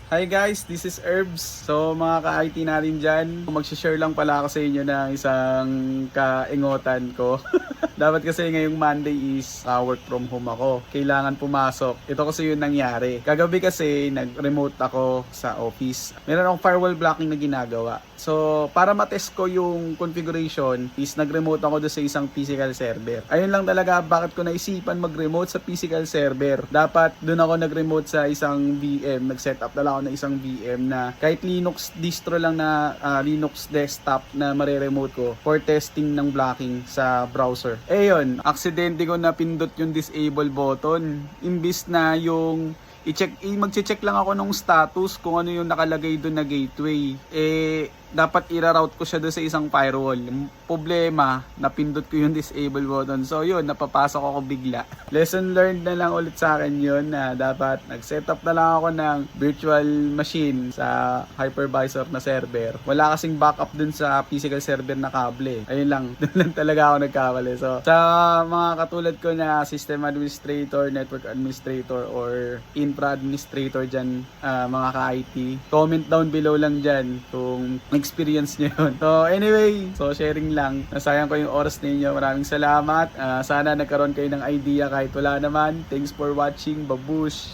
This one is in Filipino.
Hi guys, this is Herbs. So mga ka-IT natin dyan, mag-share lang pala ako sa inyo ng isang kaingotan ko. Dapat kasi ngayong Monday is work from home ako. Kailangan pumasok. Ito kasi yung nangyari. Kagabi kasi nag-remote ako sa office. Meron akong firewall blocking na ginagawa. So para matest ko yung configuration is nag-remote ako doon sa isang physical server. Ayun lang talaga bakit ko naisipan mag-remote sa physical server. Dapat doon ako nag-remote sa isang VM. Nag-setup na lang ako ng isang VM na kahit Linux distro lang na Linux desktop na mare-remote ko for testing ng blocking sa browser. Eh yun, aksidente ko na pindot yung disable button. Imbis na yung mag-check lang ako ng status kung ano yung nakalagay doon na gateway. Dapat ira-route ko siya doon sa isang firewall. Yung problema, napindot ko yung disable button. So yun, napapasok ako bigla. Lesson learned na lang ulit sa akin yun na dapat nag-setup na lang ako ng virtual machine sa hypervisor na server. Wala kasing backup dun sa physical server na kable. Ayun lang, doon lang talaga ako nagkamali. So sa mga katulad ko na system administrator, network administrator, or infra administrator dyan, mga ka-IT, comment down below lang dyan kung experience nyo yun. So anyway, so sharing lang. Nasayang ko yung oras ninyo. Maraming salamat. Sana nagkaroon kayo ng idea kahit wala naman. Thanks for watching. Babush!